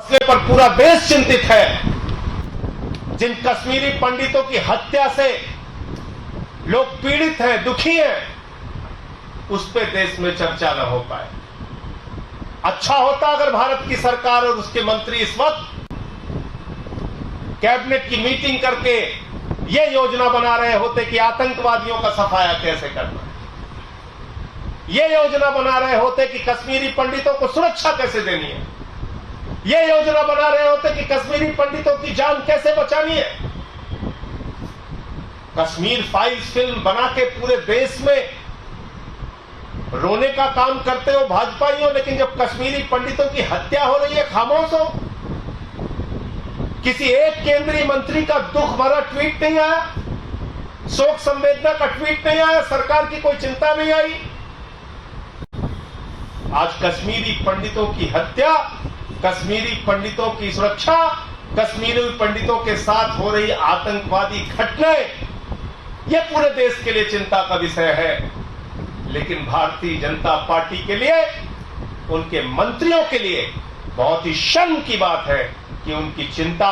मसले पर पूरा देश चिंतित है। जिन कश्मीरी पंडितों की हत्या से लोग पीड़ित हैं, दुखी हैं, उस पे देश में चर्चा न हो पाए। अच्छा होता अगर भारत की सरकार और उसके मंत्री इस वक्त कैबिनेट की मीटिंग करके यह योजना बना रहे होते कि आतंकवादियों का सफाया कैसे करना है, यह योजना बना रहे होते कि कश्मीरी पंडितों को सुरक्षा कैसे देनी है, यह योजना बना रहे होते कि कश्मीरी पंडितों की जान कैसे बचानी है। कश्मीर फाइल्स फिल्म बना के पूरे देश में रोने का काम करते हो भाजपाइयों, लेकिन जब कश्मीरी पंडितों की हत्या हो रही है खामोश हो। किसी एक केंद्रीय मंत्री का दुख भरा ट्वीट नहीं आया, शोक संवेदना का ट्वीट नहीं आया, सरकार की कोई चिंता नहीं आई। आज कश्मीरी पंडितों की हत्या, कश्मीरी पंडितों की सुरक्षा, कश्मीरी पंडितों के साथ हो रही आतंकवादी घटनाएं, यह पूरे देश के लिए चिंता का विषय है। लेकिन भारतीय जनता पार्टी के लिए, उनके मंत्रियों के लिए बहुत ही शर्म की बात है कि उनकी चिंता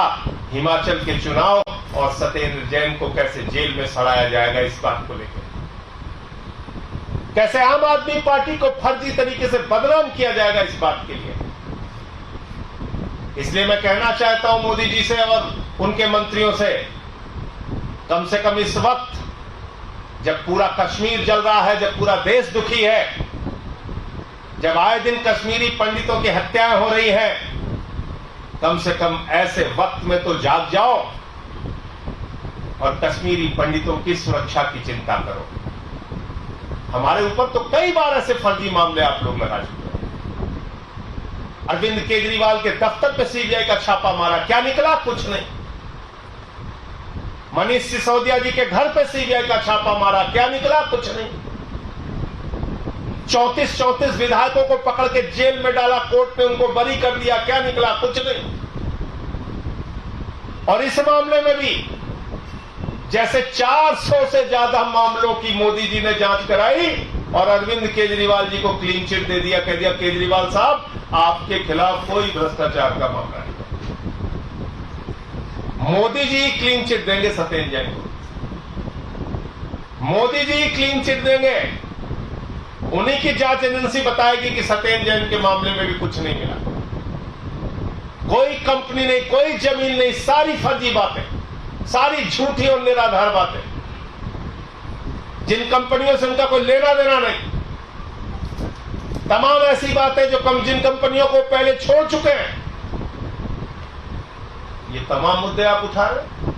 हिमाचल के चुनाव और सत्येंद्र जैन को कैसे जेल में सड़ाया जाएगा इस बात को लेकर, कैसे आम आदमी पार्टी को फर्जी तरीके से बदनाम किया जाएगा इस बात के लिए। इसलिए मैं कहना चाहता हूं मोदी जी से और उनके मंत्रियों से, कम से कम इस वक्त जब पूरा कश्मीर जल रहा है, जब पूरा देश दुखी है, जब आए दिन कश्मीरी पंडितों की हत्याएं हो रही हैं, कम से कम ऐसे वक्त में तो जाग जाओ और कश्मीरी पंडितों की सुरक्षा की चिंता करो। हमारे ऊपर तो कई बार ऐसे फर्जी मामले आप लोग लगा चुके हैं। अरविंद केजरीवाल के दफ्तर पे सीबीआई का छापा मारा, क्या निकला? कुछ नहीं। मनीष सिसोदिया जी के घर पे सीबीआई का छापा मारा, क्या निकला? कुछ नहीं। 34 विधायकों को पकड़ के जेल में डाला, कोर्ट ने उनको बरी कर दिया, क्या निकला? कुछ नहीं। और इस मामले में भी जैसे 400 से ज्यादा मामलों की मोदी जी ने जांच कराई और अरविंद केजरीवाल जी को क्लीन चिट दे दिया, कह दिया केजरीवाल साहब आपके खिलाफ कोई भ्रष्टाचार का मामला नहीं। मोदी जी क्लीन चिट देंगे सत्येंद्र जैन को, मोदी जी क्लीन चिट देंगे, उन्हीं की जांच एजेंसी बताएगी कि सत्येंद्र जैन के मामले में भी कुछ नहीं मिला, कोई कंपनी नहीं, कोई जमीन नहीं, सारी फर्जी बातें, सारी झूठी और निराधार बातें, जिन कंपनियों से उनका कोई लेना देना नहीं, तमाम ऐसी बातें जो जिन कंपनियों को पहले छोड़ चुके हैं, ये तमाम मुद्दे आप उठा रहे।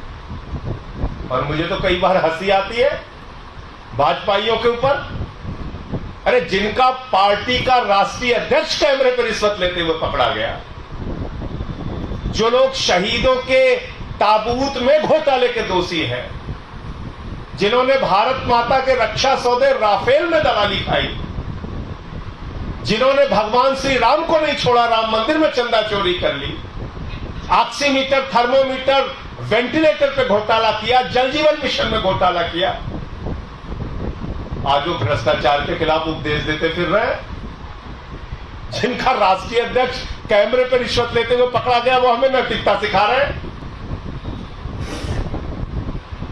और मुझे तो कई बार हंसी आती है भाजपाइयों के ऊपर। अरे जिनका पार्टी का राष्ट्रीय अध्यक्ष कैमरे पर रिश्वत लेते हुए पकड़ा गया, जो लोग शहीदों के ताबूत में घोटाले के दोषी हैं, जिन्होंने भारत माता के रक्षा सौदे राफेल में दलाली खाई, जिन्होंने भगवान श्री राम को नहीं छोड़ा, राम मंदिर में चंदा चोरी कर ली, ऑक्सीमीटर, थर्मोमीटर, वेंटिलेटर पे घोटाला किया, जल जीवन मिशन में घोटाला किया, आज वो भ्रष्टाचार के खिलाफ उपदेश देते फिर रहे। जिनका राष्ट्रीय अध्यक्ष कैमरे पर रिश्वत लेते हुए पकड़ा गया, वो हमें नैतिकता सिखा रहे हैं।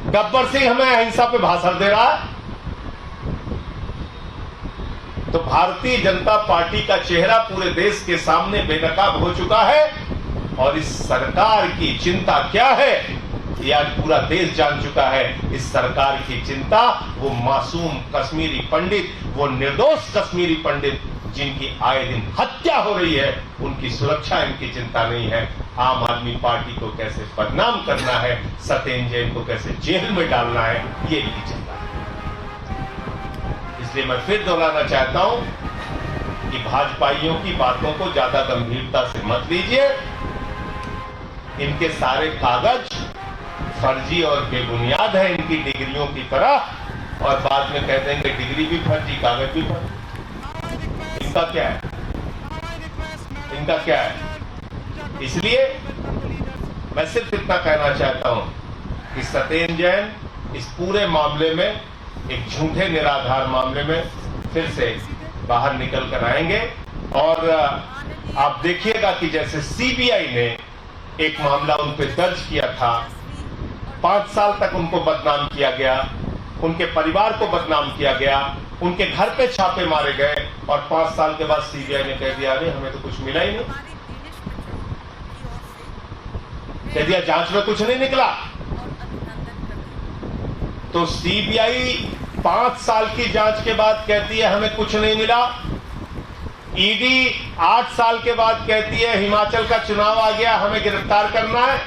गब्बर सिंह हमें अहिंसा पे भाषण दे रहा है। तो भारतीय जनता पार्टी का चेहरा पूरे देश के सामने बेनकाब हो चुका है और इस सरकार की चिंता क्या है ये आज पूरा देश जान चुका है। इस सरकार की चिंता वो मासूम कश्मीरी पंडित, वो निर्दोष कश्मीरी पंडित जिनकी आए दिन हत्या हो रही है, उनकी सुरक्षा इनकी चिंता नहीं है। आम आदमी पार्टी को कैसे बदनाम करना है, सत्येंद्र जैन को कैसे जेल में डालना है, ये इनकी चिंता है। इसलिए मैं फिर दोहराना चाहता हूं कि भाजपाइयों की बातों को ज्यादा गंभीरता से मत लीजिए। इनके सारे कागज फर्जी और बेबुनियाद है, इनकी डिग्रियों की तरह, और बाद में कह देंगे डिग्री भी फर्जी, कागज भी फर्जी। इनका क्या है? इनका क्या है? इसलिए मैं सिर्फ इतना कहना चाहता हूं कि सत्येंद्र जैन इस पूरे मामले में, एक झूठे निराधार मामले में फिर से बाहर निकल कर आएंगे और आप देखिएगा कि जैसे सीबीआई ने एक मामला उन पे दर्ज किया था, 5 साल तक उनको बदनाम किया गया, उनके परिवार को बदनाम किया गया, उनके घर पे छापे मारे गए और 5 साल के बाद सीबीआई ने कह दिया अरे हमें तो कुछ मिला ही नहीं, कह दिया जांच में कुछ नहीं निकला। तो सीबीआई 5 साल की जांच के बाद कहती है हमें कुछ नहीं मिला, ईडी 8 साल के बाद कहती है हिमाचल का चुनाव आ गया हमें गिरफ्तार करना है,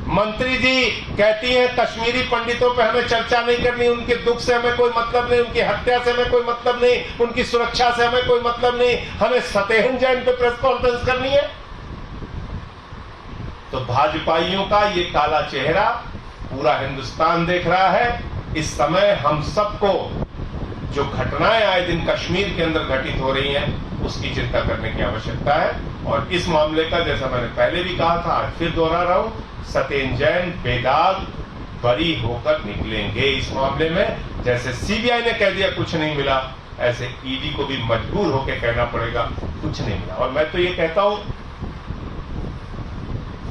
मंत्री जी कहती हैं कश्मीरी पंडितों पे हमें चर्चा नहीं करनी, उनके दुख से हमें कोई मतलब नहीं, उनकी हत्या से हमें कोई मतलब नहीं, उनकी सुरक्षा से हमें कोई मतलब नहीं, हमें सतेहन जैन पे प्रेस कॉन्फ्रेंस करनी है। तो भाजपाइयों का ये काला चेहरा पूरा हिंदुस्तान देख रहा है। इस समय हम सबको जो घटनाएं आए दिन कश्मीर के अंदर घटित हो रही हैं उसकी चिंता करने की आवश्यकता है। और इस मामले का जैसा मैंने पहले भी कहा था, आज फिर दोहरा रहा हूं, सतेन जैन बेदाग बरी होकर निकलेंगे इस मामले में। जैसे सीबीआई ने कह दिया कुछ नहीं मिला, ऐसे ईडी को भी मजबूर होकर कहना पड़ेगा कुछ नहीं मिला। और मैं तो ये कहता हूं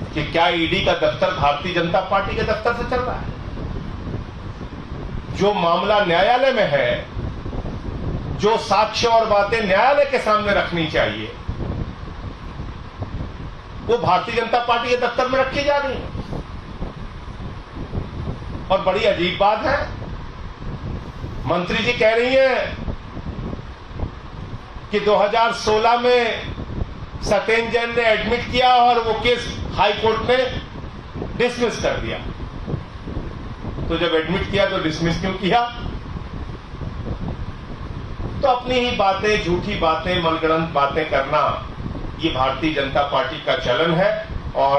कि क्या ईडी का दफ्तर भारतीय जनता पार्टी के दफ्तर से चल रहा है? जो मामला न्यायालय में है, जो साक्ष्य और बातें न्यायालय के सामने रखनी चाहिए, वो भारतीय जनता पार्टी के दफ्तर में रखी जा रही है। और बड़ी अजीब बात है, मंत्री जी कह रही हैं कि 2016 में सतेन जैन ने एडमिट किया और वो केस हाई कोर्ट ने डिसमिस कर दिया। तो जब एडमिट किया तो डिसमिस क्यों किया? तो अपनी ही बातें, झूठी बातें, मनगढ़ंत बातें करना, ये भारतीय जनता पार्टी का चलन है और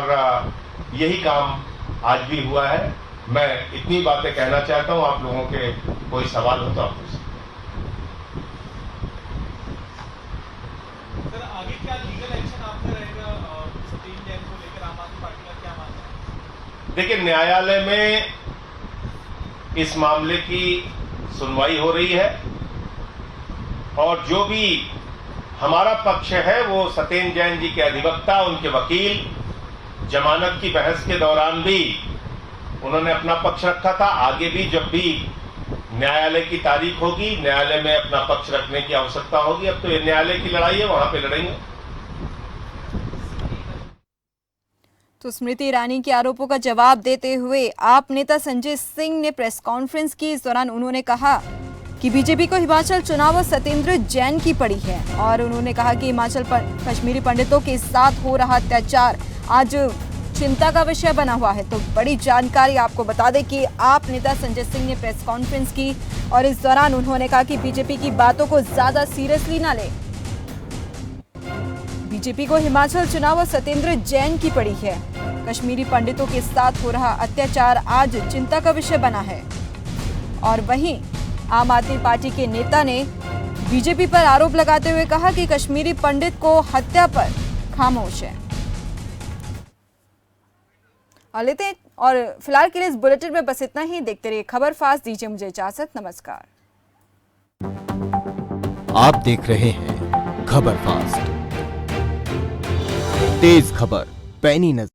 यही काम आज भी हुआ है। मैं इतनी बातें कहना चाहता हूं, आप लोगों के कोई सवाल हो तो आप पूछ सकते हैं। सर, आगे क्या लीगल एक्शन आपका रहेगा सतेन जैन को लेकर, आम आदमी पार्टी का क्या मानना है? देखिए, न्यायालय में इस मामले की सुनवाई हो रही है और जो भी हमारा पक्ष है वो सतेन जैन जी के अधिवक्ता, उनके वकील, जमानत की बहस के दौरान भी उन्होंने अपना पक्ष रखा था। आगे भी जब भी न्यायालय की तारीख होगी, न्यायालय में अपना पक्ष रखने की आवश्यकता होगी। अब तो ये न्यायालय की लड़ाई है, वहां पे लड़ेंगे। तो स्मृति ईरानी के आरोपों का जवाब देते हुए आप नेता संजय सिंह ने प्रेस कॉन्फ्रेंस की। इस दौरान उन्होंने कहा कि बीजेपी को हिमाचल चुनाव और सतेंद्र जैन की पड़ी है और उन्होंने कहा कि हिमाचल पर कश्मीरी पंडितों के साथ हो रहा अत्याचार आज चिंता का विषय बना हुआ है। तो बड़ी जानकारी आपको बता दें कि आप नेता संजय सिंह ने प्रेस कॉन्फ्रेंस की और इस दौरान उन्होंने कहा कि बीजेपी की बातों को ज्यादा सीरियसली ना ले। बीजेपी को हिमाचल चुनाव और सतेंद्र जैन की पड़ी है। कश्मीरी पंडितों के साथ हो रहा अत्याचार आज चिंता का विषय बना है। और वहीं आम आदमी पार्टी के नेता ने बीजेपी पर आरोप लगाते हुए कहा कि कश्मीरी पंडित को हत्या पर खामोश है। और लेते हैं और फिलहाल के लिए इस बुलेटिन में बस इतना ही। देखते रहिए खबर फास्ट। दीजिए मुझे इजाजत। नमस्कार। आप देख रहे हैं खबर फास्ट, तेज खबर, पैनी नजर।